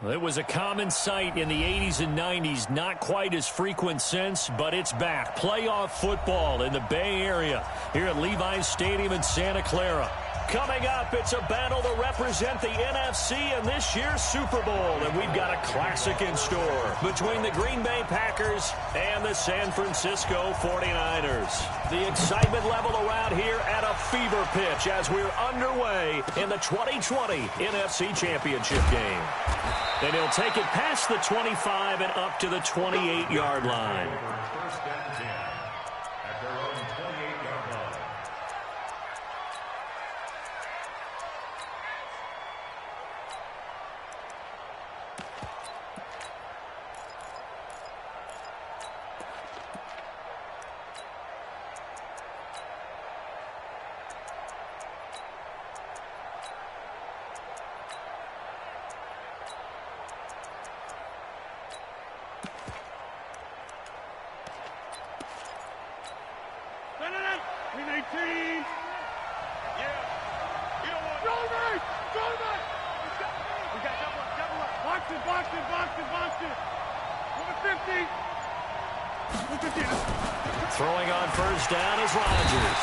It was a common sight in the 80s and 90s, not quite as frequent since, but it's back. Playoff football in the Bay Area here at Levi's Stadium in Santa Clara. Coming up, it's a battle to represent the NFC in this year's Super Bowl, and we've got a classic in store between the Green Bay Packers and the San Francisco 49ers. The excitement level around here at a fever pitch as we're underway in the 2020 NFC Championship game. And he'll take it past the 25 and up to the 28-yard line. First down and 10 at their own 28-yard line. Throwing on first down is Rodgers.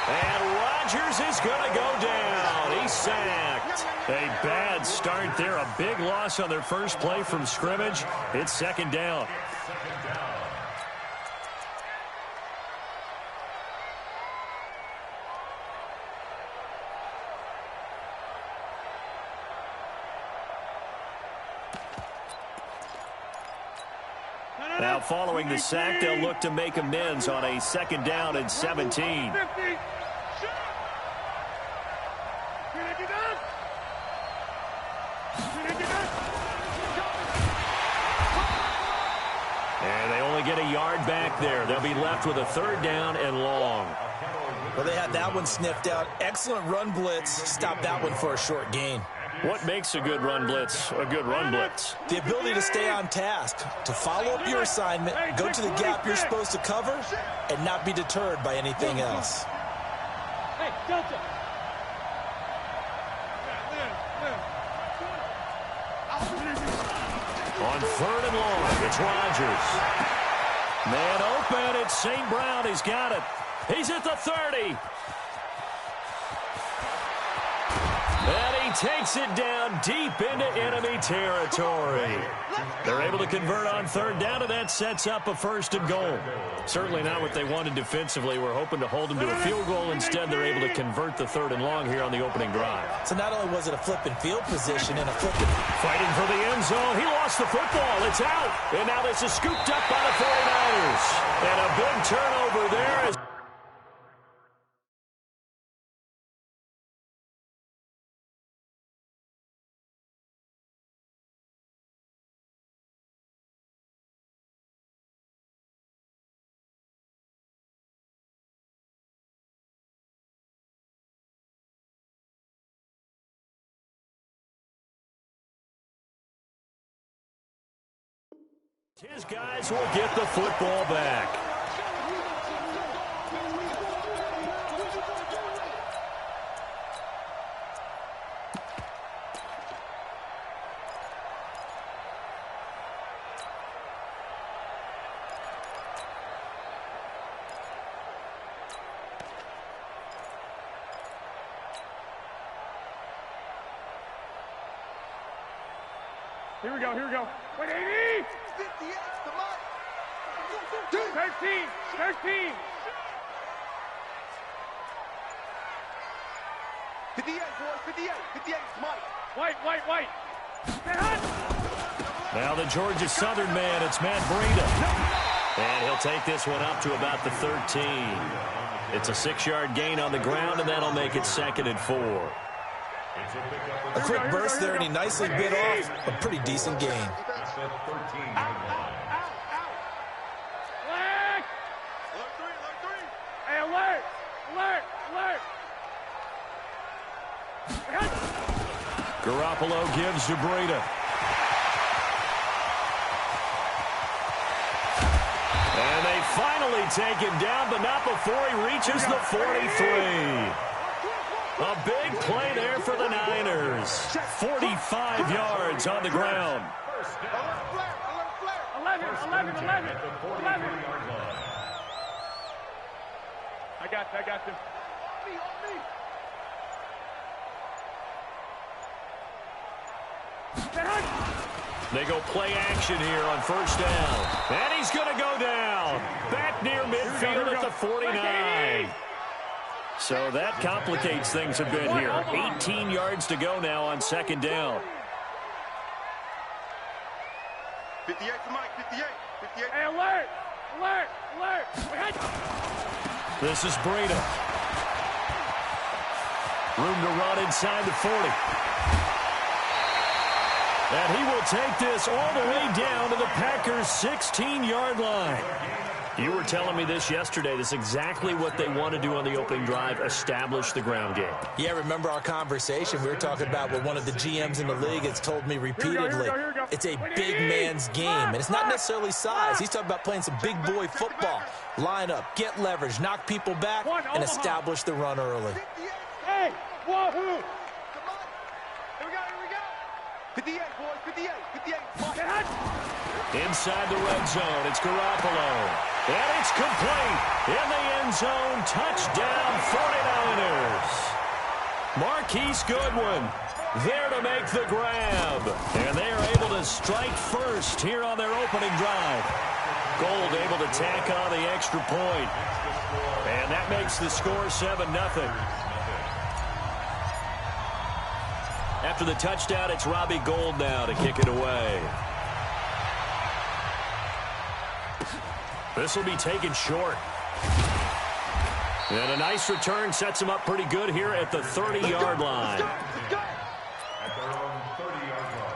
And Rodgers is going to go down. He's sacked. A bad start there. A big loss on their first play from scrimmage. It's second down. Now following the sack, they'll look to make amends on a second down and 17. And they only get a yard back there. They'll be left with a third down and long. Well, they had that one sniffed out. Excellent run blitz. Stop that one for a short gain. What makes a good run blitz a good run blitz? The ability to stay on task, to follow up your assignment, go to the gap you're supposed to cover, and not be deterred by anything else. Hey, Delta. On third and long, it's Rodgers. Man open, it's St. Brown. He's got it. He's at the 30. And he takes it down deep into enemy territory. They're able to convert on third down, and that sets up a first and goal. Certainly not what they wanted defensively. We're hoping to hold them to a field goal. Instead, they're able to convert the third and long here on the opening drive. So not only was it a flipping field position and a flipping... Fighting for the end zone. He lost the football. It's out. And now this is scooped up by the 49ers. And a big turnover there. His guys will get the football back. Here we go. Wait, 80! 13! 58, boys, 58, Mike. White. Now the Georgia Southern man, it's Matt Breida. And he'll take this one up to about the 13. It's a 6-yard gain on the ground, and that'll make it second and 4. A quick burst there, and he nicely bit off a pretty decent gain. Hey, alert! Garoppolo gives to Breida. And they finally take him down, but not before he reaches the 43. A big play there for the Niners. 44 5 yards on the ground. 11. I got this. They go play action here on first down. And he's going to go down. Back near midfield at the 49. So that complicates things a bit here. 18 yards to go now on second down. 58 to Mike, 58. Hey, alert! This is Breda. Room to run inside the 40. And he will take this all the way down to the Packers' 16-yard line. You were telling me this yesterday. This is exactly what they want to do on the opening drive, establish the ground game. Yeah, remember our conversation? We were talking about what one of the GMs in the league has told me repeatedly. Here we go. It's a big man's game, and it's not necessarily size. He's talking about playing some big boy football. Line up, get leverage, knock people back, and establish the run early. Hey, whoa! 58, boys, 58. Mike. Inside the red zone, it's Garoppolo. And it's complete. In the end zone, touchdown 49ers. Marquise Goodwin there to make the grab. And they are able to strike first here on their opening drive. Gold able to tack on the extra point. And that makes the score 7-0. After the touchdown, it's Robbie Gould now to kick it away. This will be taken short. And a nice return sets him up pretty good here at the 30-yard line. At their own 30-yard line.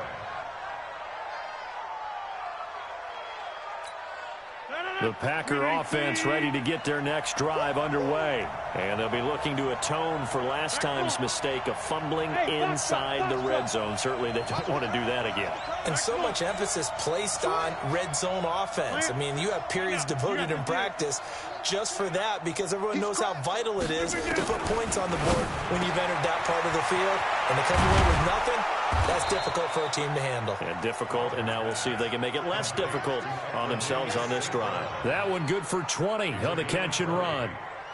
The Packer offense ready to get their next drive underway. And they'll be looking to atone for last time's mistake of fumbling inside the red zone. Certainly they don't want to do that again. And so much emphasis placed on red zone offense. I mean, you have periods devoted in practice just for that because everyone knows how vital it is to put points on the board when you've entered that part of the field. And to come away with nothing, that's difficult for a team to handle. And difficult, and now we'll see if they can make it less difficult on themselves on this drive. That one good for 20 on the catch and run.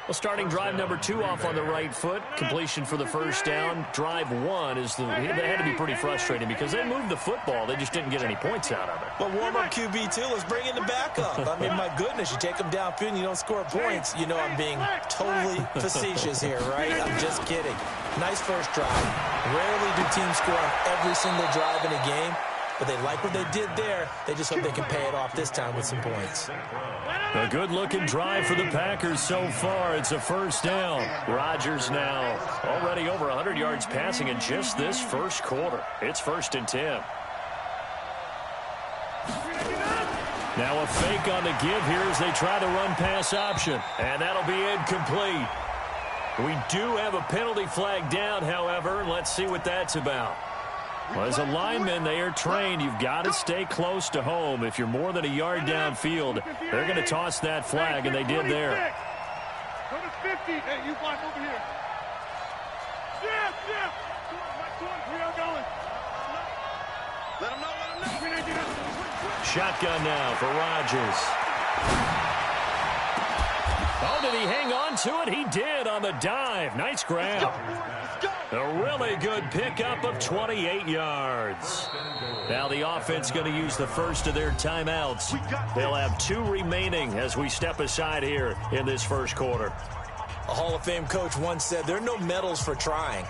Well, starting drive number 2 off on the right foot. Completion for the first down. Drive 1 is that had to be pretty frustrating because they moved the football. They just didn't get any points out of it. But warm-up QB, too. Let's bring in the backup. I mean, my goodness, you take them downfield and you don't score points. You know I'm being totally facetious here, right? I'm just kidding. Nice first drive. Rarely do teams score on every single drive in a game, but they like what they did there. They just hope they can pay it off this time with some points. A good-looking drive for the Packers so far. It's a first down. Rodgers now already over 100 yards passing in just this first quarter. It's 1st and 10. Now a fake on the give here as they try to run pass option. And that'll be incomplete. We do have a penalty flag down, however. Let's see what that's about. Well, as a lineman, they are trained. You've got to stay close to home. If you're more than a yard downfield, they're going to toss that flag, and they did there. Go to 50. Hey, you block over here. Yeah. We are going. Let him know. Shotgun now for Rodgers. Oh, did he hang on to it? He did on the dive. Nice grab. A really good pickup of 28 yards. Now the offense going to use the first of their timeouts. They'll have 2 remaining as we step aside here in this first quarter. A Hall of Fame coach once said there are no medals for trying.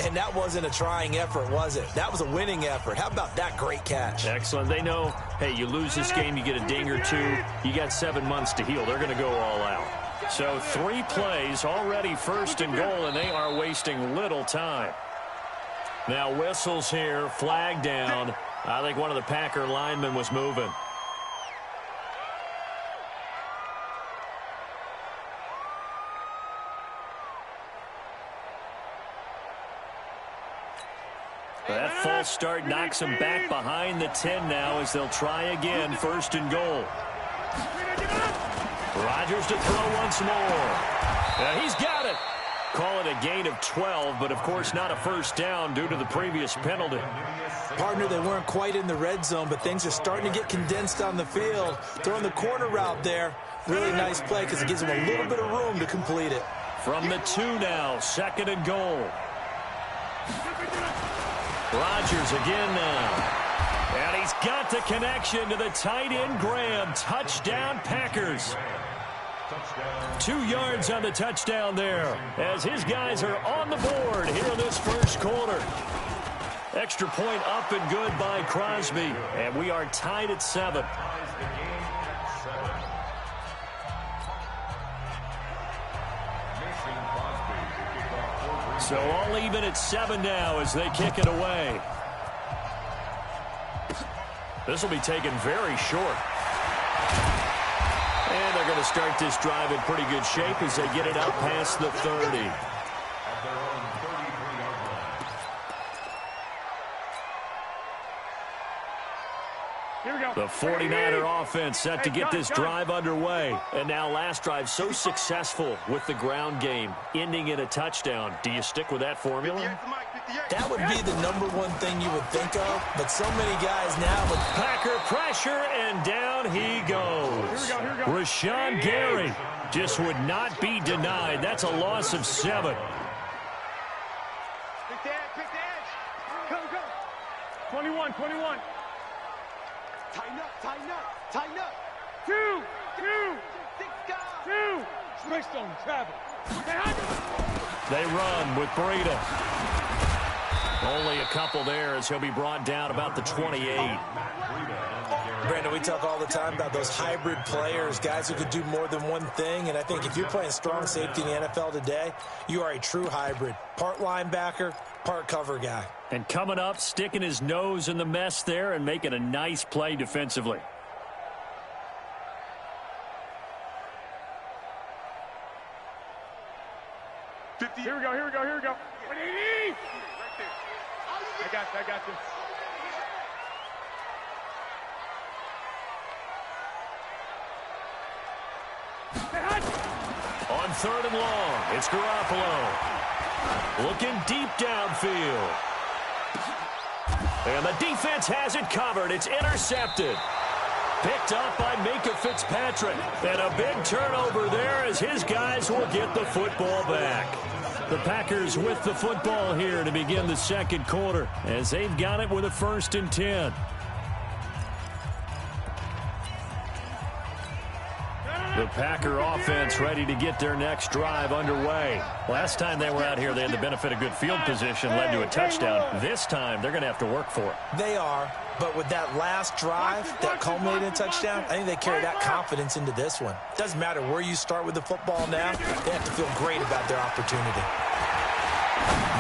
And that wasn't a trying effort, was it? That was a winning effort. How about that great catch? Excellent. They know, hey, you lose this game, you get a ding or 2. You got 7 months to heal. They're going to go all out. So 3 plays already 1st and goal, and they are wasting little time. Now whistles here, flag down. I think one of the Packer linemen was moving. That false start knocks them back behind the 10 now as they'll try again, 1st and goal. Rodgers to throw once more. He's got it. call it a gain of 12, but of course not a first down due to the previous penalty. Partner, they weren't quite in the red zone, but things are starting to get condensed on the field. Throwing the corner route there, really nice play because it gives them a little bit of room to complete it. From the 2 now, 2nd and goal. Rodgers again now. And he's got the connection to the tight end, Graham. Touchdown, Packers. 2 yards on the touchdown there as his guys are on the board here in this first quarter. Extra point up and good by Crosby. And we are tied at 7. So all even at 7 now as they kick it away. This will be taken very short. And they're going to start this drive in pretty good shape as they get it out past the 30. The 49er offense set to get this drive underway. And now last drive so successful with the ground game, ending in a touchdown. Do you stick with that formula? That would be the number one thing you would think of, but so many guys now with Packer pressure, and down he goes. Rashawn Gary just would not be denied. That's a loss of 7. Pick the edge. Go, go. 21, 21. Tighten up. 2, 2, Six guys. 2. Straight zone, travel. They run with Breida. Only a couple there as he'll be brought down about the 28. Brandon, we talk all the time about those hybrid players, guys who could do more than one thing, and I think if you're playing strong safety in the NFL today, you are a true hybrid. Part linebacker, part cover guy. And coming up, sticking his nose in the mess there and making a nice play defensively. Here we go. I got this. On 3rd and long, it's Garoppolo. Looking deep downfield. And the defense has it covered. It's intercepted. Picked up by Minka Fitzpatrick. And a big turnover there as his guys will get the football back. The Packers with the football here to begin the second quarter as they've got it with a 1st and 10. The Packer offense ready to get their next drive underway. Last time they were out here, they had the benefit of good field position, led to a touchdown. This time, they're going to have to work for it. They are, but with that last drive that culminated in a touchdown, I think they carry that confidence into this one. Doesn't matter where you start with the football now, they have to feel great about their opportunity.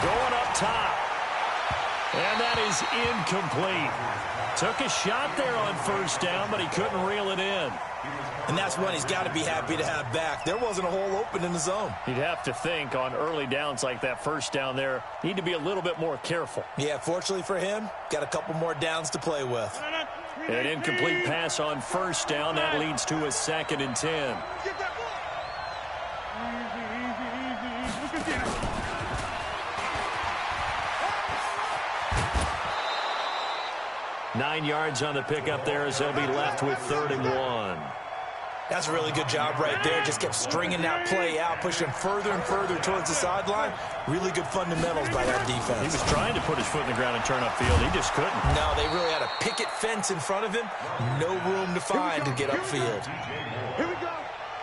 Going up top. And that is incomplete. Took a shot there on 1st down, but he couldn't reel it in. And that's one he's got to be happy to have back. There wasn't a hole open in the zone. You'd have to think on early downs like that 1st down there, need to be a little bit more careful. Yeah, fortunately for him, got a couple more downs to play with. An incomplete pass on 1st down. That leads to a 2nd and 10. Easy. Look at this. 9 yards on the pickup there as they'll be left with 3rd and 1. That's a really good job right there. Just kept stringing that play out, pushing further and further towards the sideline. Really good fundamentals by that defense. He was trying to put his foot in the ground and turn upfield. He just couldn't. No, they really had a picket fence in front of him. No room to find to get upfield. Here we go.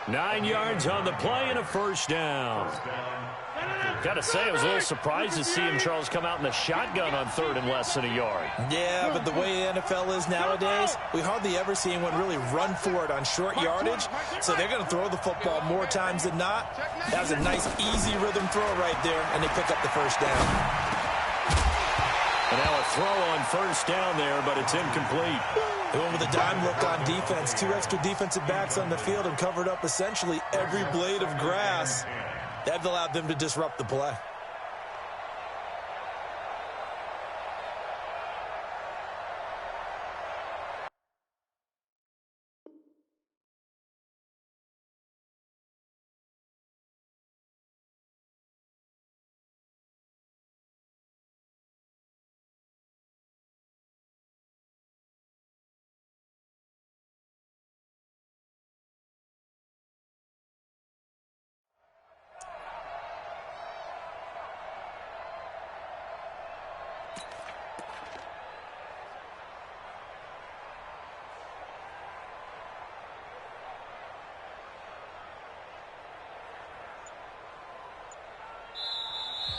9 yards on the play and a 1st down. Got to say, I was a little surprised to see him, Charles, come out in the shotgun on 3rd and less than a yard. Yeah, but the way the NFL is nowadays, we hardly ever see anyone really run for it on short yardage. So they're going to throw the football more times than not. That was a nice, easy rhythm throw right there, and they pick up the 1st down. And now a throw on 1st down there, but it's incomplete. They went with a dime look on defense. 2 extra defensive backs on the field and covered up essentially every blade of grass. That allowed them to disrupt the play.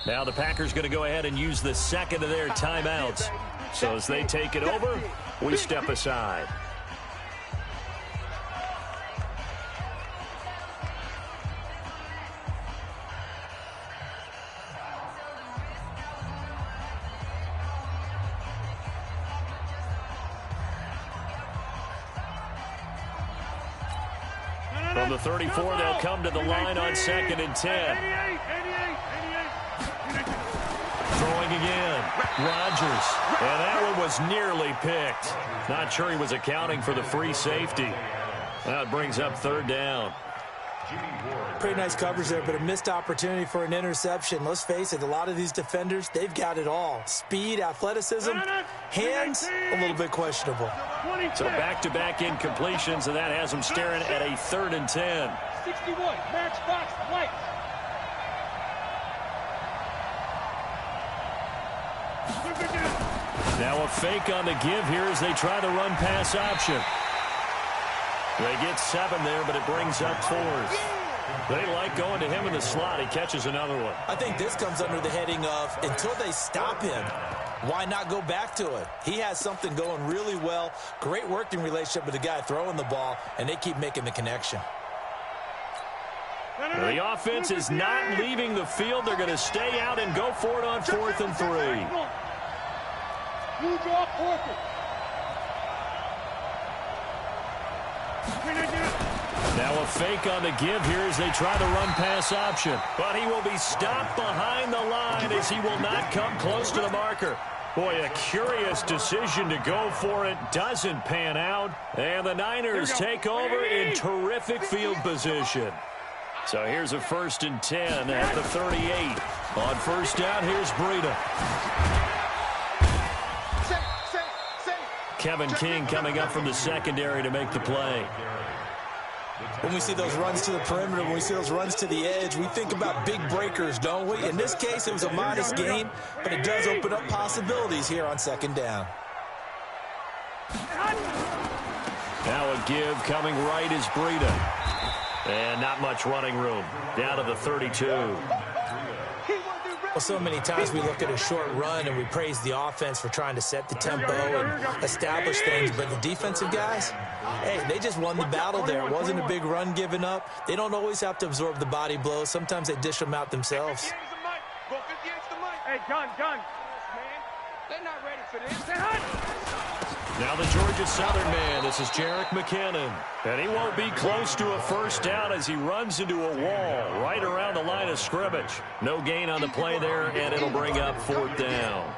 Now the Packers going to go ahead and use the second of their timeouts. So as they take it over, we step aside. From the 34, they'll come to the line on 2nd and 10. Throwing again. Rodgers. And that one was nearly picked. Not sure he was accounting for the free safety. That brings up 3rd down. Pretty nice coverage there, but a missed opportunity for an interception. Let's face it, a lot of these defenders, they've got it all. Speed, athleticism, hands, a little bit questionable. So back-to-back incompletions, and that has them staring at a 3rd and 10. 61, Matchbox White. Now a fake on the give here as they try the run-pass option. They get 7 there, but it brings up 4th. They like going to him in the slot. He catches another one. I think this comes under the heading of, until they stop him, why not go back to it? He has something going really well. Great working relationship with the guy throwing the ball, and they keep making the connection. The offense is not leaving the field. They're going to stay out and go for it on 4th and 3. You draw Porter. Now a fake on the give here as they try the run-pass option. But he will be stopped behind the line as he will not come close to the marker. Boy, a curious decision to go for it. Doesn't pan out. And the Niners take over in terrific field position. So here's a 1st and 10 at the 38. On 1st down, here's Breida. Kevin King coming up from the secondary to make the play. When we see those runs to the perimeter, when we see those runs to the edge, we think about big breakers, don't we? In this case, it was a modest gain, but it does open up possibilities here on 2nd down. Now a give coming right is Breida. And not much running room. Down to the 32. Well, so many times we look at a short run and we praise the offense for trying to set the tempo and establish things, but the defensive guys, hey, they just won the battle there. It wasn't a big run given up. They don't always have to absorb the body blows. Sometimes they dish them out themselves. Hey, gun. They're not ready for this. Now the Georgia Southern man, this is Jerick McKinnon. And he won't be close to a 1st down as he runs into a wall right around the line of scrimmage. No gain on the play there, and it'll bring up 4th down.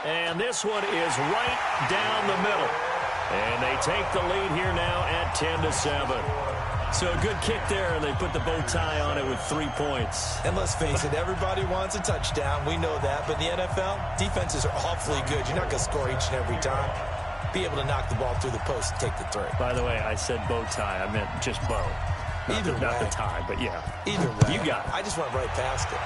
And this one is right down the middle. And they take the lead here now at 10-7. So a good kick there, and they put the bow tie on it with 3 points. And let's face it, everybody wants a touchdown. We know that. But in the NFL, defenses are awfully good. You're not going to score each and every time. Be able to knock the ball through the post and take the 3. By the way, I said bow tie. I meant just bow. Not the tie, but yeah. Either way. You got it. I just went right past it.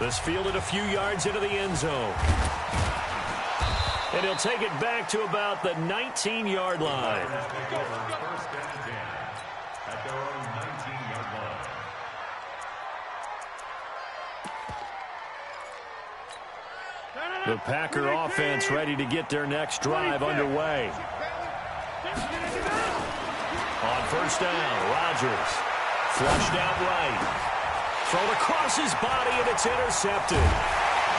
This fielded a few yards into the end zone. And he'll take it back to about the 19-yard line. 1st and 10 at their own 19-yard line. The Packer offense ready to get their next drive underway. On 1st down, Rodgers flushed out right. Thrown across his body, and it's intercepted.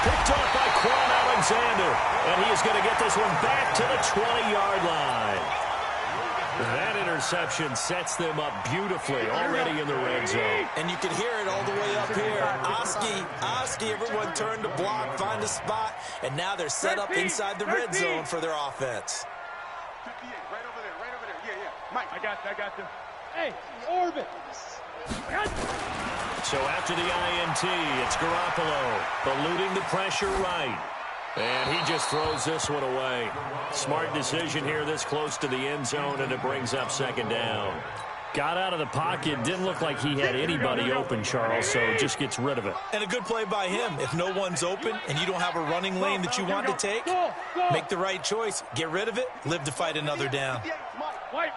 Picked off by Quan Alexander, and he is going to get this one back to the 20-yard line. That interception sets them up beautifully already in the red zone. And you can hear it all the way up here. Oski, everyone turned to block, find a spot, and now they're set up inside the red zone for their offense. 58, right over there. Yeah. Mike, I got them. Hey, orbit. So after the INT, it's Garoppolo eluding the pressure right. And he just throws this one away. Smart decision here this close to the end zone, and it brings up 2nd down. Got out of the pocket. Didn't look like he had anybody open, Charles, so just gets rid of it. And a good play by him. If no one's open and you don't have a running lane that you want to take, make the right choice. Get rid of it. Live to fight another down. White.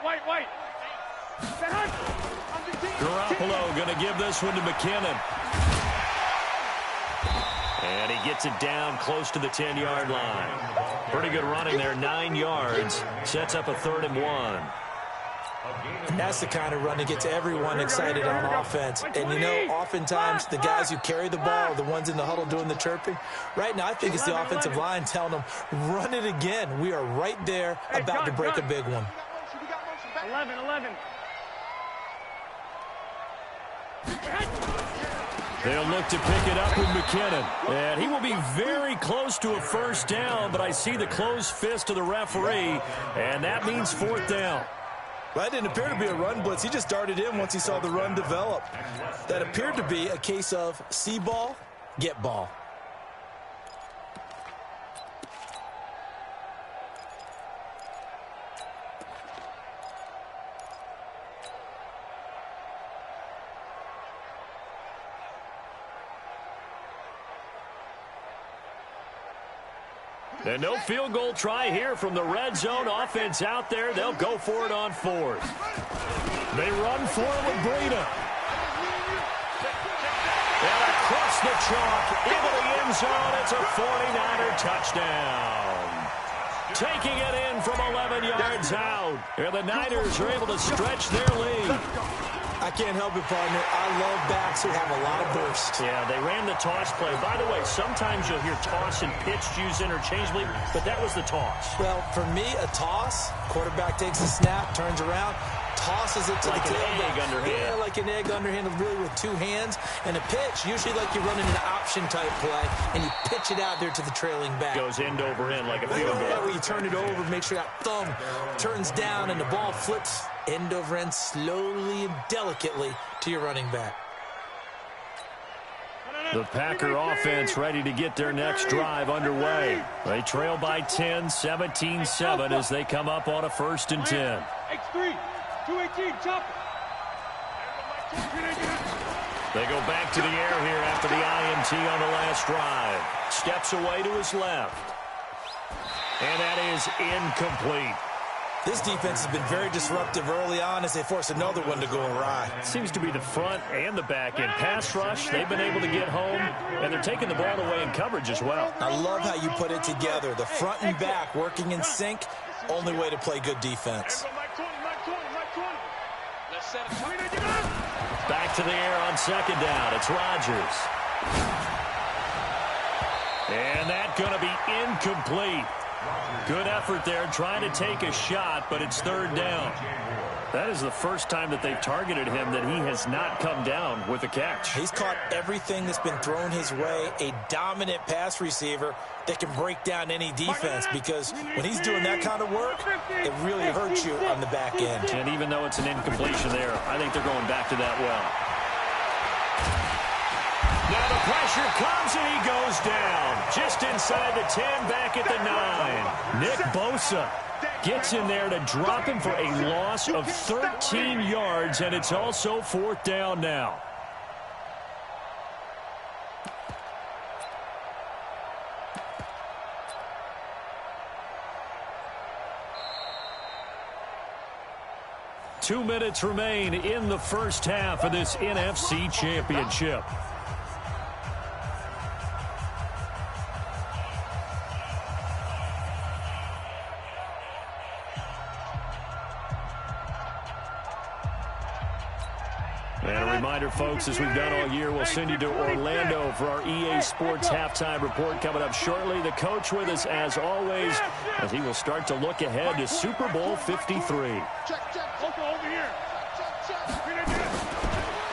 Garoppolo going to give this one to McKinnon. And he gets it down close to the 10-yard line. Pretty good running there, 9 yards. Sets up a 3rd and 1. And that's the kind of run that gets everyone excited on offense. And, you know, oftentimes the guys who carry the ball are the ones in the huddle doing the chirping. Right now, I think it's the offensive line telling them, run it again. We are right there about to break a big one. 11. They'll look to pick it up with McKinnon. And he will be very close to a 1st down, but I see the closed fist of the referee, and that means 4th down. Well, that didn't appear to be a run blitz. He just darted in once he saw the run develop. That appeared to be a case of see ball, get ball. And no field goal try here from the red zone. Offense out there. They'll go for it on 4th. They run for it with Breida. And across the chalk into the end zone. It's a 49er touchdown. Taking it in from 11 yards out. And the Niners are able to stretch their lead. I can't help it, partner. I love backs who have a lot of burst. Yeah, they ran the toss play. By the way, sometimes you'll hear toss and pitch used interchangeably, but that was the toss. Well, for me, a toss, quarterback takes a snap, turns around, tosses it to like the an egg underhand. Yeah, like an egg underhand, really with 2 hands. And a pitch, usually like you're running an option-type play, and you pitch it out there to the trailing back. Goes end over end like a field goal. That way you turn it over, make sure that thumb turns down, and the ball flips end over end slowly and delicately to your running back. The Packer offense ready to get their next drive underway. They trail by 10, 17-7 as they come up on a 1st and 10. X3, 218, chop. They go back to the air here after the INT on the last drive. Steps away to his left. And that is incomplete. This defense has been very disruptive early on as they force another one to go awry. Seems to be the front and the back end. Pass rush, they've been able to get home, and they're taking the ball away in coverage as well. I love how you put it together. The front and back working in sync, only way to play good defense. Back to the air on 2nd down. It's Rodgers. And that's going to be incomplete. Good effort there trying to take a shot, but it's 3rd down. That is the first time that they've targeted him that he has not come down with a catch. He's caught everything that's been thrown his way, a dominant pass receiver that can break down any defense, because when he's doing that kind of work, it really hurts you on the back end. And even though it's an incompletion there, I think they're going back to that well. Now the pressure comes and he goes down. Just inside the 10, back at the 9. Nick Bosa gets in there to drop him for a loss of 13 yards, and it's also 4th down now. Two minutes remain in the 1st half of this NFC Championship. And a reminder, folks, as we've done all year, we'll send you to Orlando for our EA Sports halftime report coming up shortly. The coach with us, as always, as he will start to look ahead to Super Bowl 53.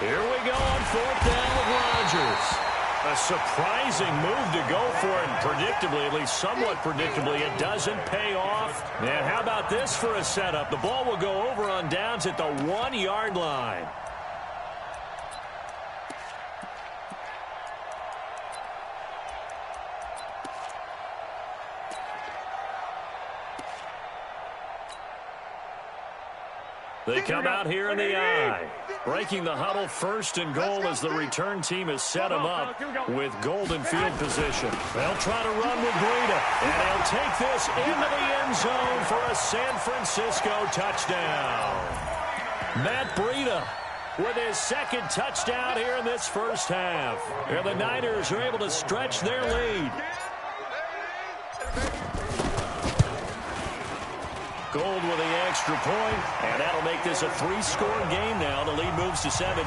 Here we go on 4th down with Rodgers. A surprising move to go for it, and predictably, at least somewhat predictably, it doesn't pay off. And how about this for a setup? The ball will go over on downs at the 1-yard line. They come out here in the I. Breaking the huddle, 1st and goal as the return team has set them up with golden field position. They'll try to run with Breida, and they'll take this into the end zone for a San Francisco touchdown. Matt Breida with his second touchdown here in this first half. And the Niners are able to stretch their lead. Gold with the extra point, and that'll make this a 3-score game now. The lead moves to 17.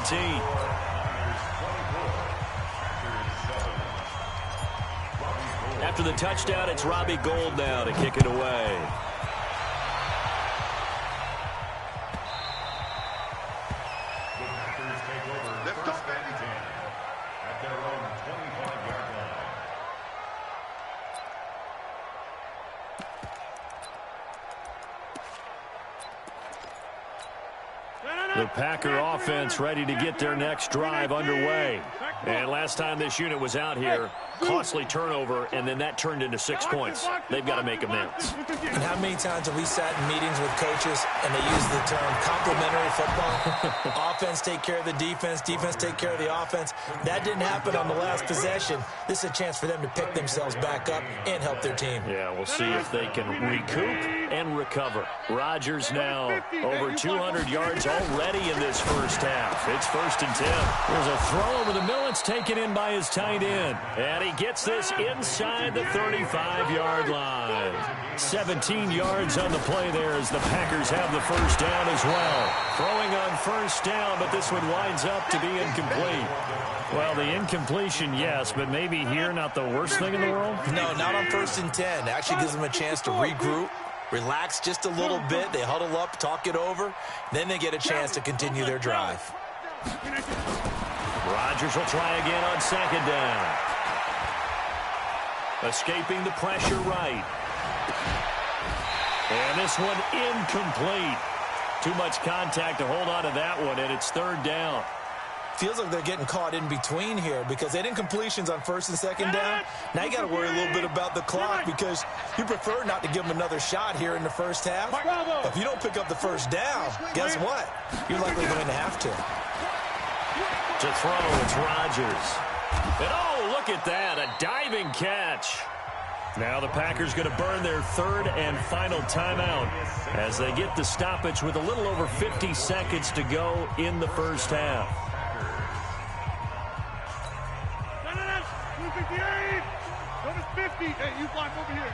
After the touchdown, it's Robbie Gould now to kick it away. The Packer offense ready to get their next drive underway. And last time this unit was out here, costly turnover, and then that turned into 6 points. They've got to make amends. And how many times have we sat in meetings with coaches and they use the term complementary football? Offense take care of the defense, defense take care of the offense. That didn't happen on the last possession. This is a chance for them to pick themselves back up and help their team. Yeah, we'll see if they can recoup and recover. Rodgers now over 200 yards already in this first half. It's 1st and 10. There's a throw over the middle. It's taken in by his tight end. And he gets this inside the 35-yard line. 17 yards on the play there as the Packers have the first down as well. Throwing on first down, but this one winds up to be incomplete. Well, the incompletion, yes, but maybe here not the worst thing in the world? No, not on 1st and 10. Actually gives them a chance to regroup, relax just a little bit. They huddle up, talk it over. Then they get a chance to continue their drive. Rodgers will try again on 2nd down. Escaping the pressure right. And this one incomplete. Too much contact to hold on to that one, and it's 3rd down. Feels like they're getting caught in between here because they did incompletions on 1st and 2nd down. Now you got to worry a little bit about the clock because you prefer not to give them another shot here in the first half. If you don't pick up the first down, guess what? You're likely going to have to. To throw, it's Rodgers. And oh, look at that, a diving catch. Now the Packers going to burn their 3rd and final timeout as they get the stoppage with a little over 50 seconds to go in the first half. 58. Number 50. Hey, you block over here.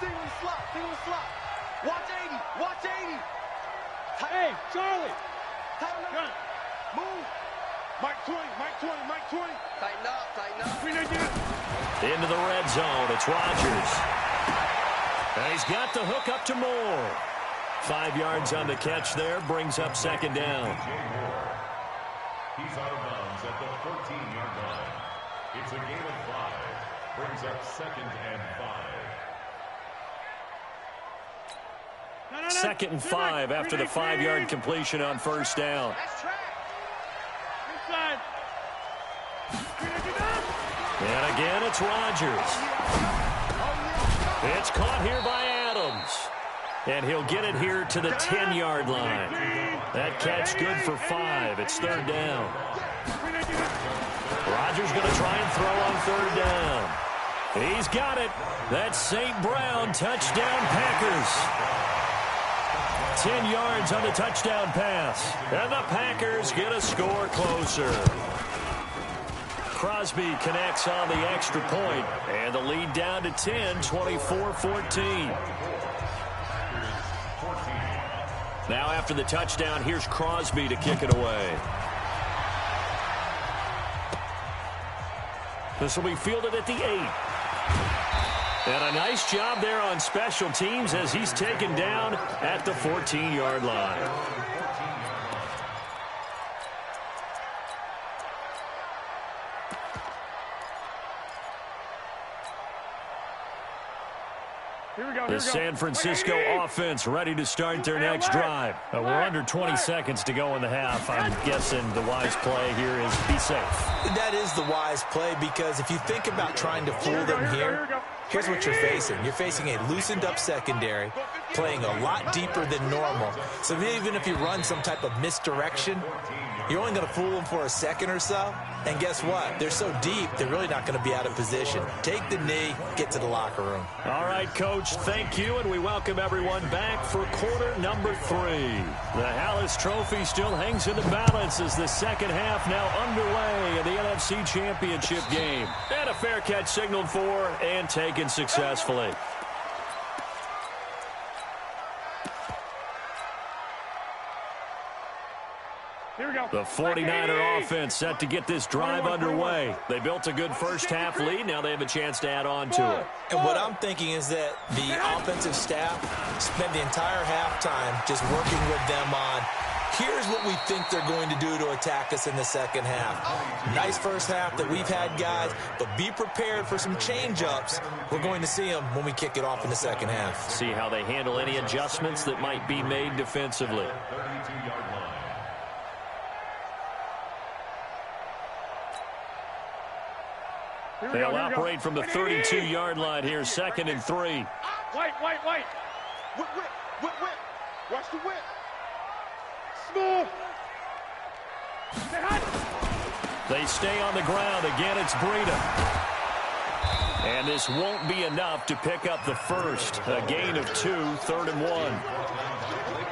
Single slot. Watch 80. Watch 80. Hey, Charlie. Gun. Move. Mike 20. Tighten up. Into the red zone, it's Rodgers. And he's got the hook up to Moore. 5 yards on the catch there, brings up 2nd down. He's out of bounds at the 14-yard line. It's a gain of 5. Brings up 2nd and 5. 2nd and 5 after the 5-yard completion on 1st down. That's track. Inside. And again, it's Rodgers. It's caught here by Adams. And he'll get it here to the 10-yard line. That catch good for 5. It's 3rd down. Rodgers going to try and throw on 3rd down. He's got it. That's St. Brown, touchdown Packers. 10 yards on the touchdown pass. And the Packers get a score closer. Crosby connects on the extra point, and the lead down to 10, 24-14. Now after the touchdown, here's Crosby to kick it away. This will be fielded at the 8. And a nice job there on special teams as he's taken down at the 14-yard line. The San Francisco offense ready to start their next drive. We're under 20 seconds to go in the half. I'm guessing the wise play here is be safe. That is the wise play because if you think about trying to fool them here, here's what you're facing. You're facing a loosened up secondary, playing a lot deeper than normal. So even if you run some type of misdirection, you're only going to fool them for a second or so. And guess what? They're so deep, they're really not going to be out of position. Take the knee, get to the locker room. All right, Coach, thank you, and we welcome everyone back for quarter number 3. The Hallis Trophy still hangs in the balance as the second half now underway in the NFC Championship game. And a fair catch signaled for and taken successfully. The 49er offense set to get this drive underway. They built a good first-half lead. Now they have a chance to add on to it. And what I'm thinking is that the offensive staff spent the entire halftime just working with them on, here's what we think they're going to do to attack us in the second half. Nice first half that we've had, guys, but be prepared for some change-ups. We're going to see them when we kick it off in the second half. See how they handle any adjustments that might be made defensively. They'll operate from the 32-yard line here, 2nd and 3. White. Whip. Watch the whip. Smooth. They stay on the ground. Again, it's Breida. And this won't be enough to pick up the first. A gain of 2, 3rd and 1.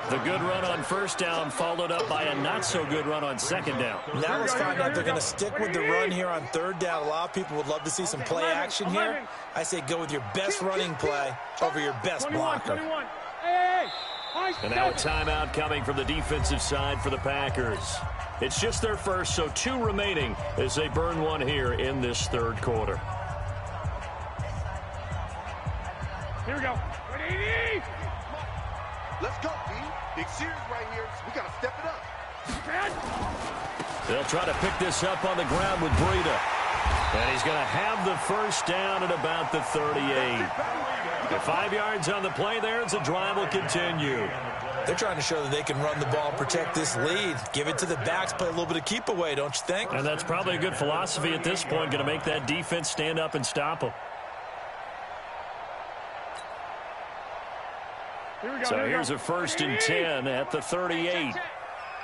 The good run on first down followed up by a not-so-good run on second down. Now let's find out if they're going to stick with the run here on third down. A lot of people would love to see some play action here. I say go with your best running play over your best blocker. And now a timeout coming from the defensive side for the Packers. It's just their first, so 2 remaining as they burn one here in this third quarter. Here we go. Let's go, B. Big series right here. So we got to step it up. They'll try to pick this up on the ground with Breida. And he's going to have the first down at about the 38. The 5 yards on the play there as the drive will continue. They're trying to show that they can run the ball, protect this lead. Give it to the backs, play a little bit of keep away, don't you think? And that's probably a good philosophy at this point, going to make that defense stand up and stop them. So here's a 1st and 10 at the 38.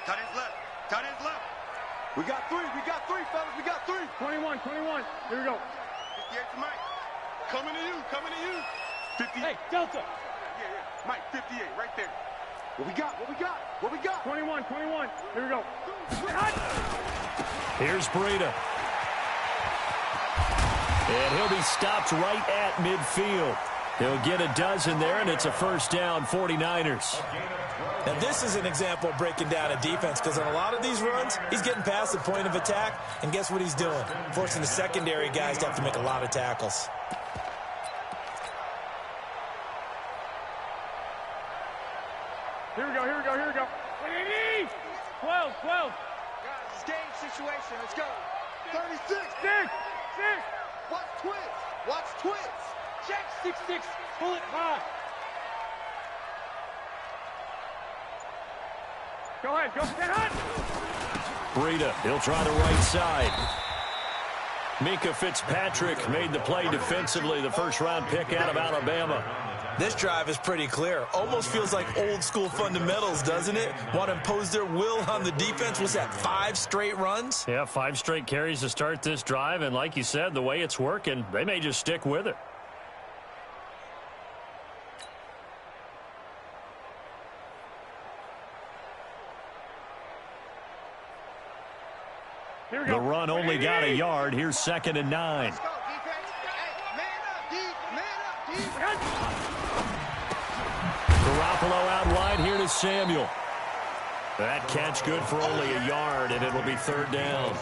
Cut his left. We got 3, fellas. We got 3. 21. Here we go. 58 to Mike. Coming to you. 58. Hey, Delta. Yeah. Mike, 58, right there. What we got? 21. Here we go. Here's Breida. And he'll be stopped right at midfield. He'll get a dozen there, and it's a first down, 49ers. Now, this is an example of breaking down a defense, because on a lot of these runs, he's getting past the point of attack, and guess what he's doing? Forcing the secondary guys to have to make a lot of tackles. Here we go. 12. Guys, it's game situation. Let's go. 36. 6. Watch twins. Check 6. Pull it high. Go ahead. Breida, he'll try the right side. Mika Fitzpatrick made the play defensively, the first-round pick out of Alabama. This drive is pretty clear. Almost feels like old-school fundamentals, doesn't it? Want to impose their will on the defense. Was that 5 straight runs? Yeah, 5 straight carries to start this drive, and like you said, the way it's working, they may just stick with it. The run only got a yard. Here's 2nd and 9. Let's go, defense. Hey, man up, deep. Garoppolo out wide here to Samuel. That catch good for only a yard, and it'll be 3rd down.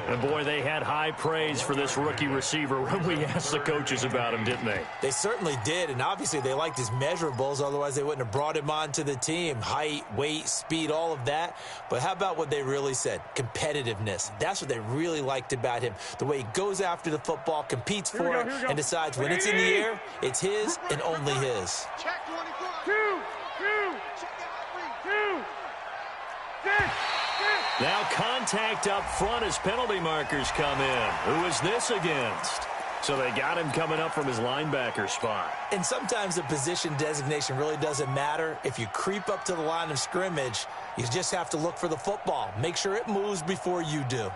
And, boy, they had high praise for this rookie receiver when we asked the coaches about him, didn't they? They certainly did, and obviously they liked his measurables. Otherwise, they wouldn't have brought him onto the team. Height, weight, speed, all of that. But how about what they really said? Competitiveness. That's what they really liked about him. The way he goes after the football, competes for it, and decides when it's in the air, it's his and only his. Check 24. 2. Now contact up front as penalty markers come in. Who is this against? So they got him coming up from his linebacker spot. And sometimes the position designation really doesn't matter. If you creep up to the line of scrimmage, you just have to look for the football. Make sure it moves before you do.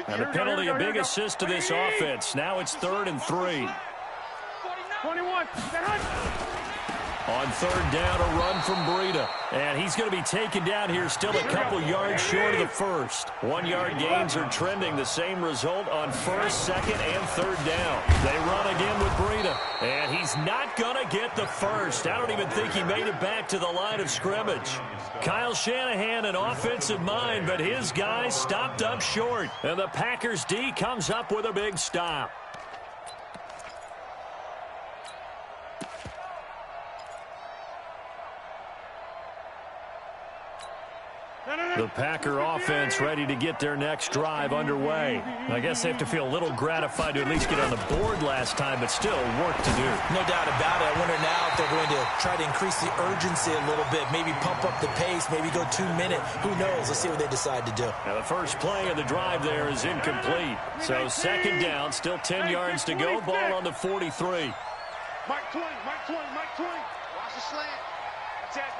And a penalty, a big assist to this offense. Now it's 3rd and 3. 21. On 3rd down, a run from Breida. And he's going to be taken down here, still a couple yards short of the first. 1-yard gains are trending. The same result on 1st, 2nd, and 3rd down. They run again with Breida. And he's not going to get the first. I don't even think he made it back to the line of scrimmage. Kyle Shanahan, an offensive mind, but his guys stopped up short. And the Packers D comes up with a big stop. The Packer offense ready to get their next drive underway. I guess they have to feel a little gratified to at least get on the board last time, but still work to do. No doubt about it. I wonder now if they're going to try to increase the urgency a little bit, maybe pump up the pace, maybe go 2-minute. Who knows? Let's see what they decide to do. Now the first play of the drive there is incomplete. So 2nd down, still 10 yards to go. Ball on the 43. Mike 20, Mike 20, Mike 20. Watch the slant. Watch that.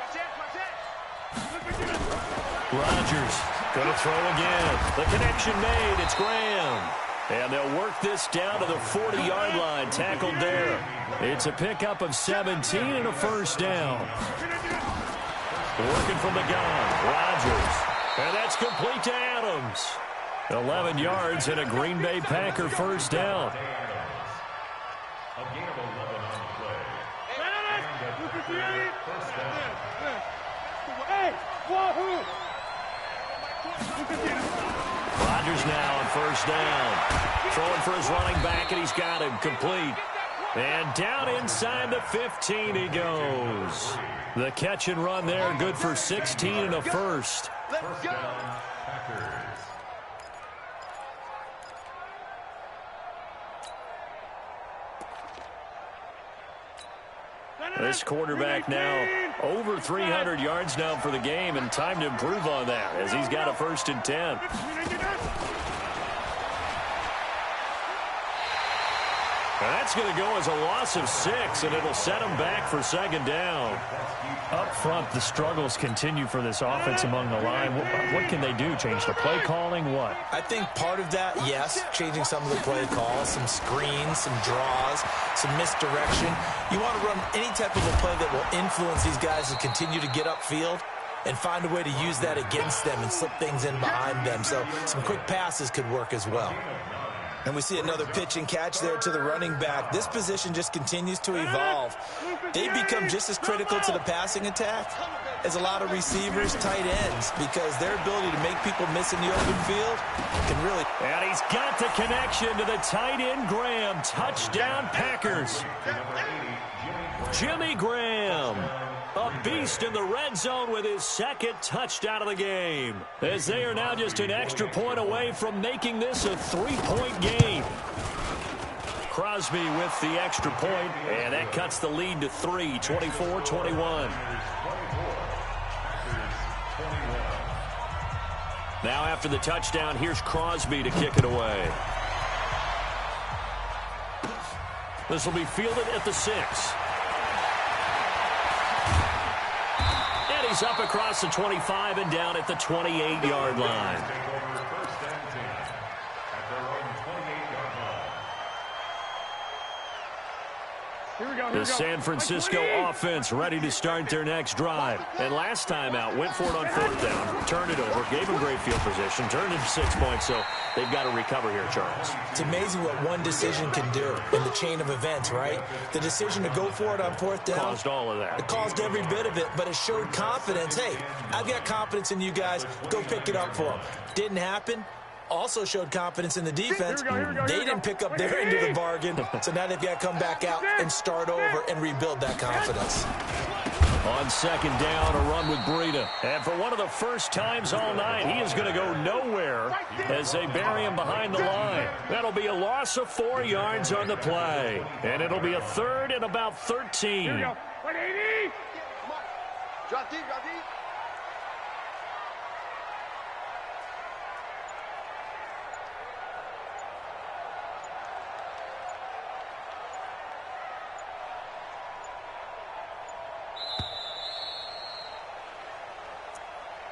Rodgers going to throw again. The connection made. It's Graham. And they'll work this down to the 40-yard line. Tackled there. It's a pickup of 17 and a first down. Working from the gun. Rodgers. And that's complete to Adams. 11 yards and a Green Bay Packer first down. A gain of 11 on the play. Hey, wahoo! Rodgers now on first down. Throwing for his running back, and he's got him complete. And down inside the 15 he goes. The catch and run there, good for 16 and a first. First down, Packers. This quarterback now over 300 yards now for the game, and time to improve on that as he's got a 1st and 10. And that's going to go as a loss of 6, and it'll set him back for 2nd down. Up front, the struggles continue for this offense among the line. What can they do? Change the play calling? What? I think part of that, yes, changing some of the play calls, some screens, some draws, some misdirection. You want to run any type of a play that will influence these guys to continue to get upfield and find a way to use that against them and slip things in behind them. So some quick passes could work as well. And we see another pitch and catch there to the running back. This position just continues to evolve. They become just as critical to the passing attack as a lot of receivers, tight ends, because their ability to make people miss in the open field can really... And he's got the connection to the tight end, Graham. Touchdown, Packers. Jimmy Graham, a beast in the red zone with his 2nd touchdown of the game, as they are now just an extra point away from making this a 3-point game. Crosby with the extra point, and that cuts the lead to 3, 24-21. Now after the touchdown, here's Crosby to kick it away. This will be fielded at the 6. He's up across the 25 and down at the 28-yard line. The San Francisco offense ready to start their next drive. And last time out, went for it on 4th down, turned it over, gave them great field position, turned it to 6 points, so they've got to recover here, Charles. It's amazing what one decision can do in the chain of events, right? The decision to go for it on 4th down. Caused all of that. It caused every bit of it, but it showed confidence. Hey, I've got confidence in you guys. Go pick it up for them. Didn't happen. Also showed confidence in the defense. They didn't pick up their end of the bargain, so now they've got to come back out and start over and rebuild that confidence. On 2nd down, a run with Breida. And for one of the first times all night, he is going to go nowhere as they bury him behind the line. That'll be a loss of 4 yards on the play. And it'll be a 3rd and about 13. Here we go. 180. Drop deep, drop deep.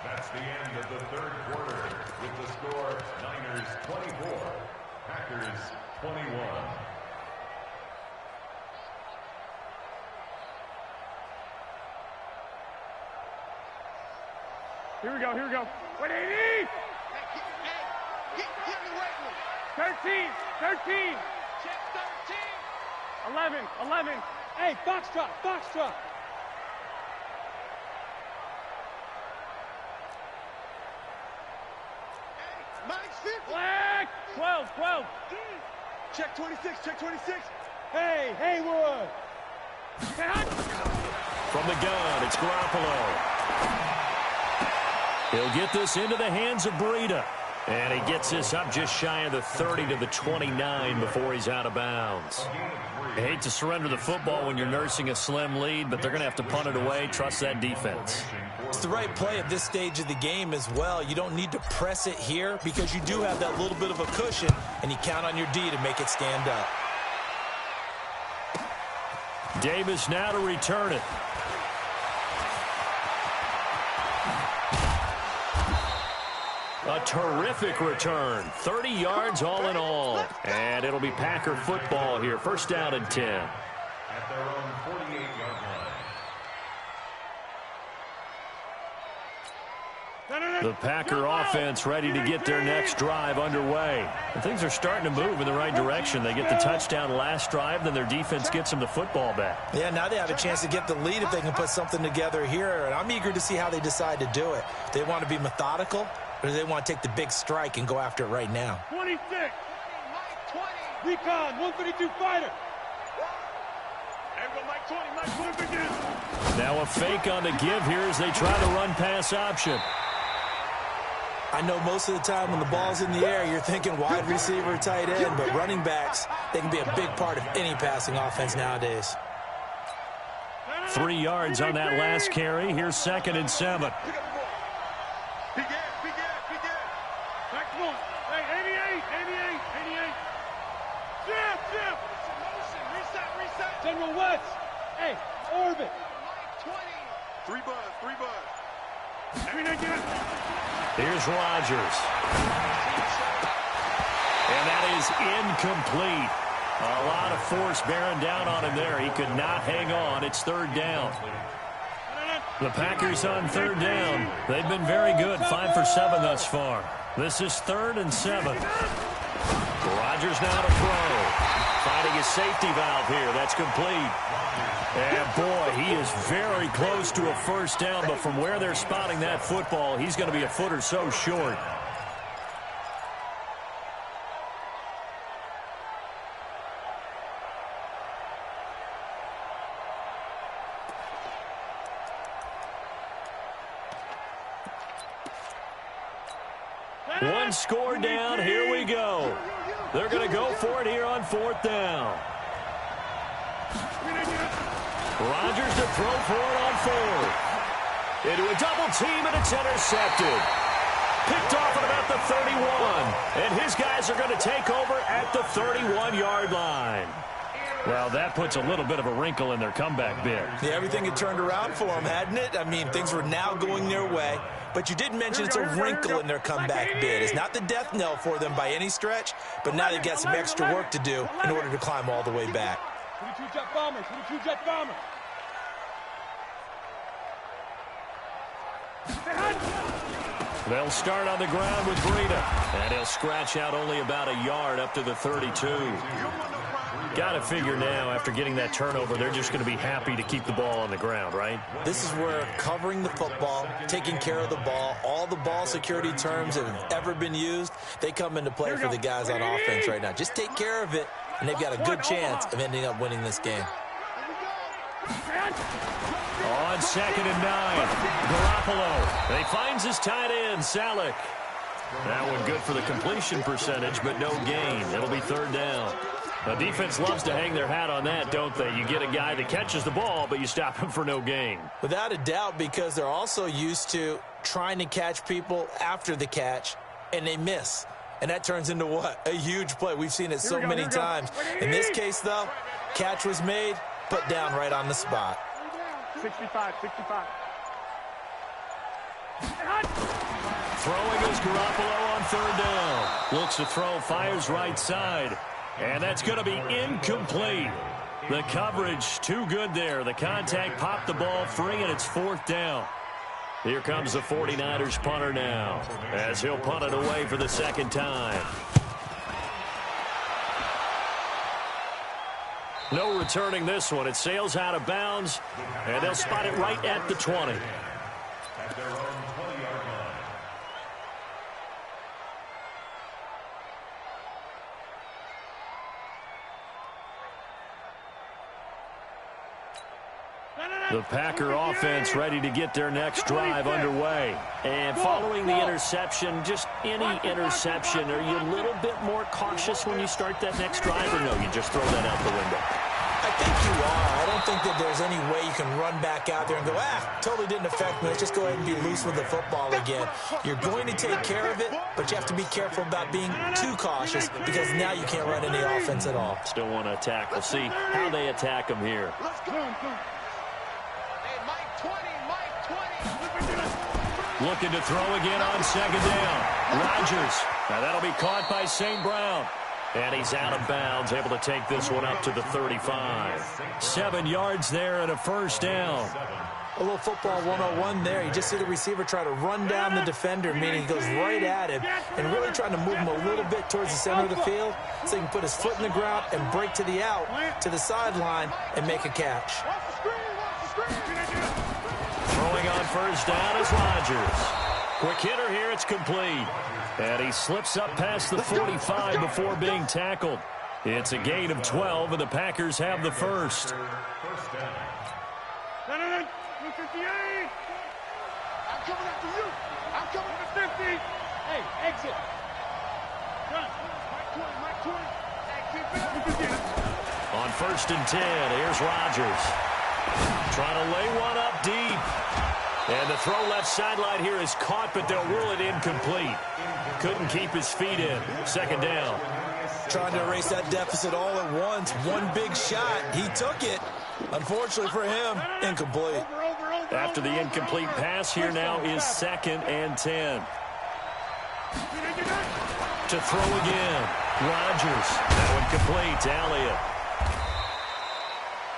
That's the end of the 3rd quarter with the score Niners 24. Packers 21. Here we go, here we go. 180! Get in the right one. 13, 13. Check 13. 11. Hey, foxtrot. Mike's 50. Flag! 12. Check 26, check 26. Hey, Haywood. From the gun, it's Garoppolo. He'll get this into the hands of Breida. And he gets this up just shy of the 30 to the 29 before he's out of bounds. I hate to surrender the football when you're nursing a slim lead, but they're going to have to punt it away. Trust that defense. It's the right play at this stage of the game as well. You don't need to press it here because you do have that little bit of a cushion, and you count on your D to make it stand up. Davis now to return it. A terrific return. 30 yards all in all. And it'll be Packer football here. First down and 10. At their own 48-yard line. The Packer offense ready to get their next drive underway. And things are starting to move in the right direction. They get the touchdown last drive, then their defense gets them the football back. Yeah, now they have a chance to get the lead if they can put something together here. And I'm eager to see how they decide to do it. They want to be methodical, or do they want to take the big strike and go after it right now? 26. Recon, 132 fighter. There we go, Mike 20. Now a fake on the give here as they try to run pass option. I know most of the time when the ball's in the air, you're thinking wide receiver, tight end, but running backs, they can be a big part of any passing offense nowadays. 3 yards on that last carry. Here's 2nd and 7. Big air. Back one. Hey, 88. Zip. Reset. General West. Hey, orbit. Mike 20. 3 buzz. Everything again. Here's Rodgers. And that is incomplete. A lot of force bearing down on him there. He could not hang on. It's 3rd down. The Packers on 3rd down. They've been very good. 5 for 7 thus far. This is 3rd and 7. Rodgers now to throw. Finding his safety valve here. That's complete. And, boy, he is very close to a first down, but from where they're spotting that football, he's going to be a foot or so short. One score down. Here we go. They're going to go for it here on 4th down. Rodgers to throw for it on 4th. Into a double team, and it's intercepted. Picked off at about the 31. And his guys are going to take over at the 31-yard line. Well, that puts a little bit of a wrinkle in their comeback bid. Yeah, everything had turned around for them, hadn't it? I mean, things were now going their way. But you did mention it's a wrinkle in their comeback bid. It's not the death knell for them by any stretch, but now they've got some extra work to do in order to climb all the way back. 22 jet bombers. They'll start on the ground with Breida. And he'll scratch out only about a yard up to the 32. Got to figure now, after getting that turnover, they're just going to be happy to keep the ball on the ground, right? This is where covering the football, taking care of the ball, all the ball security terms that have ever been used, they come into play for the guys on offense right now. Just take care of it, and they've got a good chance of ending up winning this game. On 2nd and 9, Garoppolo. He finds his tight end, Salek. That one good for the completion percentage, but no gain. It'll be 3rd down. The defense loves to hang their hat on that, don't they? You get a guy that catches the ball, but you stop him for no gain. Without a doubt, because they're also used to trying to catch people after the catch, and they miss. And that turns into what? A huge play. We've seen it so many times. In this case, though, catch was made, put down right on the spot. 65. Throwing is Garoppolo on 3rd down. Looks to throw, fires right side. And that's going to be incomplete. The coverage too good there. The contact popped the ball free, and it's 4th down. Here comes the 49ers punter now, as he'll punt it away for the 2nd time. No returning this one. It sails out of bounds, and they'll spot it right at the 20. At their own 20-yard line. The Packer offense ready to get their next drive underway. And following the interception, just any interception, are you a little bit more cautious when you start that next drive, or no, you just throw that out the window? I think you are. I don't think that there's any way you can run back out there and go, totally didn't affect me. Let's just go ahead and be loose with the football again. You're going to take care of it, but you have to be careful about being too cautious because now you can't run any offense at all. Still want to attack. We'll see how they attack them here. Let's go. Hey, Mike 20, Mike 20. Looking to throw again on 2nd down. Rodgers. Now that'll be caught by St. Brown. And he's out of bounds, able to take this one up to the 35. 7 yards there and a 1st down. A little football 101 there. You just see the receiver try to run down the defender, meaning he goes right at him and really trying to move him a little bit towards the center of the field so he can put his foot in the ground and break to the out, to the sideline, and make a catch. Throwing on 1st down is Rodgers. Quick hitter here, it's complete. And he slips up past the 45 before being tackled. It's a gain of 12, and the Packers have the first. No, 58. I'm coming after you. I'm coming to 50. Hey, exit. Done. Mike 20. Hey, keep it. On 1st and 10, here's Rodgers. Trying to lay one up deep. And the throw left sideline here is caught, but they'll rule it incomplete. Couldn't keep his feet in. 2nd down. Trying to erase that deficit all at once. One big shot. He took it. Unfortunately for him, incomplete. After the incomplete pass, here now is 2nd and 10. To throw again. Rodgers. That one complete to Elliott.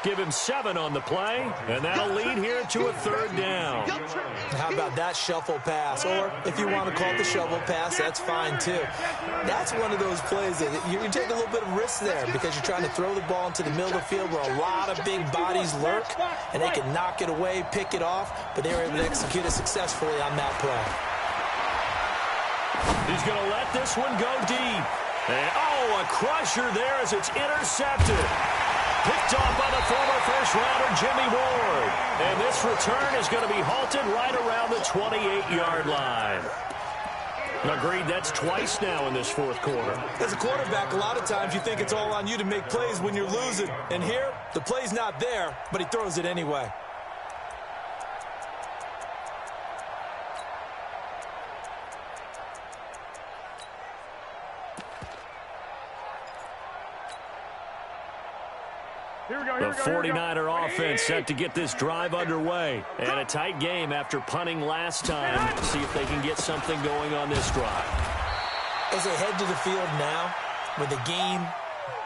Give him 7 on the play, and that'll lead here to a 3rd down. How about that shuffle pass? Or if you want to call it the shovel pass, that's fine too. That's one of those plays that you can take a little bit of risk there because you're trying to throw the ball into the middle of the field where a lot of big bodies lurk, and they can knock it away, pick it off, but they were able to execute it successfully on that play. He's going to let this one go deep. And, a crusher there as it's intercepted. Picked off by the former first-rounder Jimmy Ward. And this return is going to be halted right around the 28-yard line. Agreed, that's twice now in this 4th quarter. As a quarterback, a lot of times you think it's all on you to make plays when you're losing. And here, the play's not there, but he throws it anyway. The 49er offense set to get this drive underway. And a tight game after punting last time. See if they can get something going on this drive. As they head to the field now, with the game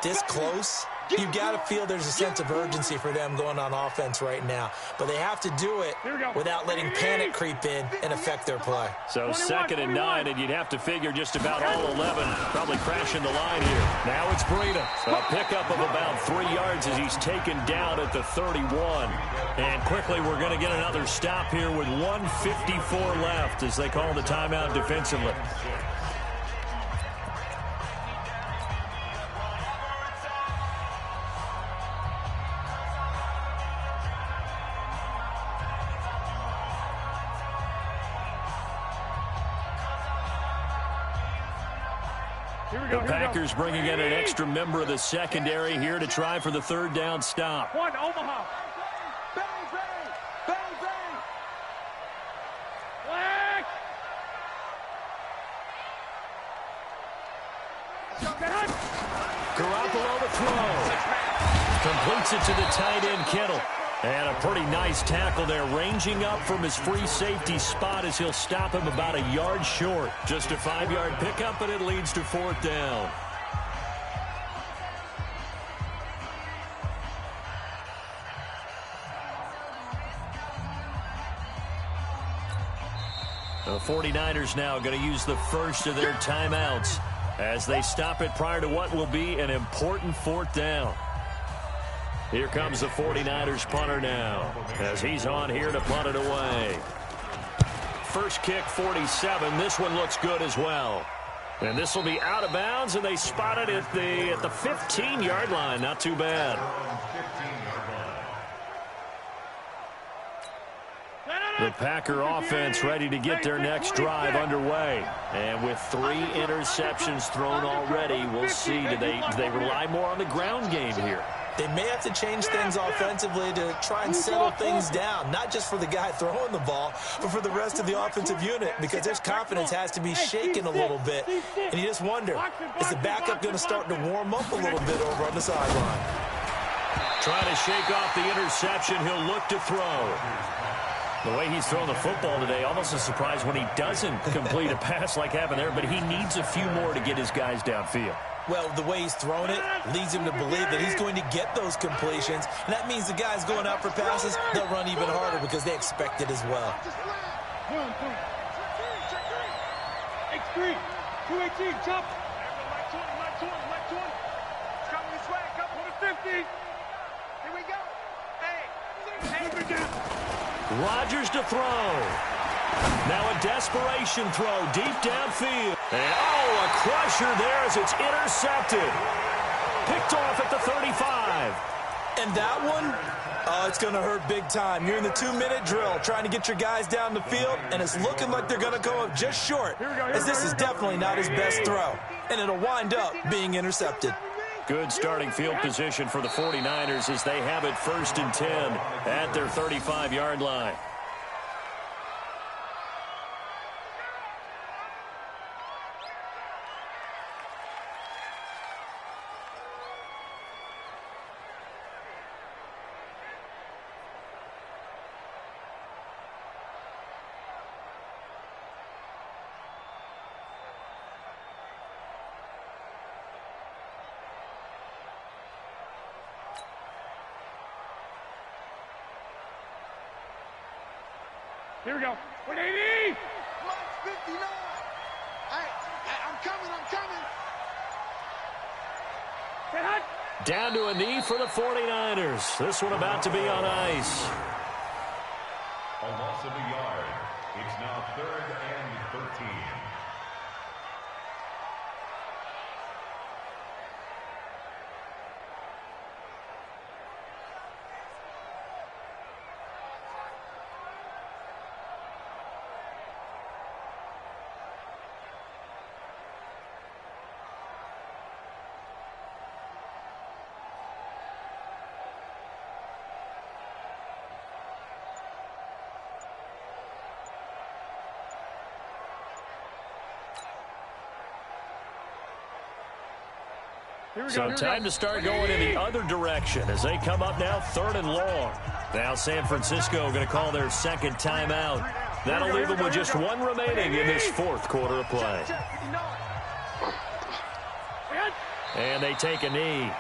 this close, you've got to feel there's a sense of urgency for them going on offense right now. But they have to do it without letting panic creep in and affect their play. So 2nd and 9, and you'd have to figure just about all 11 probably crashing the line here. Now it's Breida. A pickup of about 3 yards as he's taken down at the 31. And quickly we're going to get another stop here with 1:54 left as they call the timeout defensively. The Packers bringing in an extra member of the secondary here to try for the 3rd down stop. One, Omaha. Bang, bang, bang, bang. Flag. Garoppolo to throw. Completes it to the tight end, Kittle. And a pretty nice tackle there, ranging up from his free safety spot as he'll stop him about a yard short. Just a 5-yard pickup, and it leads to 4th down. The 49ers now going to use the first of their timeouts as they stop it prior to what will be an important 4th down. Here comes the 49ers punter now as he's on here to punt it away. First kick, 47. This one looks good as well. And this will be out of bounds, and they spot it at the 15-yard line. Not too bad. The Packer offense ready to get their next drive underway. And with 3 interceptions thrown already, we'll see. Do they rely more on the ground game here? They may have to change things offensively to try and settle things down, not just for the guy throwing the ball, but for the rest of the offensive unit, because their confidence has to be shaken a little bit. And you just wonder, is the backup going to start to warm up a little bit over on the sideline? Trying to shake off the interception, he'll look to throw. The way he's throwing the football today, almost a surprise when he doesn't complete a pass like happened there, but he needs a few more to get his guys downfield. Well, the way he's thrown it leads him to believe that he's going to get those completions. And that means the guys going out for passes, they'll run even harder because they expect it as well. 3, 218, jump. Left 20. It's coming this way. Come to the 50. Here we go. Hey. Rodgers to throw. Now a desperation throw deep downfield. And a crusher there as it's intercepted. Picked off at the 35. And that one, it's going to hurt big time. You're in the 2-minute drill trying to get your guys down the field, and it's looking like they're going to go up just short, as this is definitely not his best throw. And it'll wind up being intercepted. Good starting field position for the 49ers as they have it 1st and 10 at their 35-yard line. Here we go. 180! March 59. I'm coming. Get hot. Down to a knee for the 49ers. This one about to be on ice. A loss of a yard. It's now 3rd and 13. So time to start going in the other direction as they come up now 3rd and long. Now San Francisco going to call their 2nd timeout. That'll leave them with just 1 remaining in this 4th quarter of play. And they take a knee.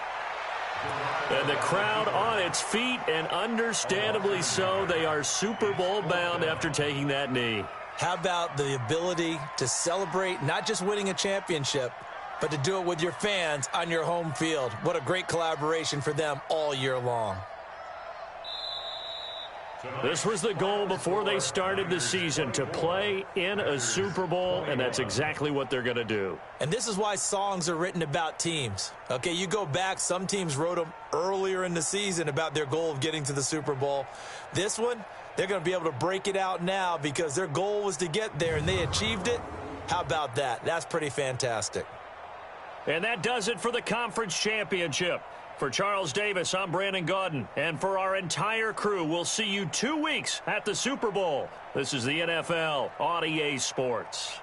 And the crowd on its feet, and understandably so. They are Super Bowl bound after taking that knee. How about the ability to celebrate not just winning a championship, but to do it with your fans on your home field? What a great collaboration for them all year long. This was the goal before they started the season, to play in a Super Bowl, and that's exactly what they're going to do. And this is why songs are written about teams. Okay, you go back, some teams wrote them earlier in the season about their goal of getting to the Super Bowl. This one, they're going to be able to break it out now because their goal was to get there, and they achieved it. How about that? That's pretty fantastic. And that does it for the conference championship. For Charles Davis, I'm Brandon Gaudin. And for our entire crew, we'll see you 2 weeks at the Super Bowl. This is the NFL on EA Sports.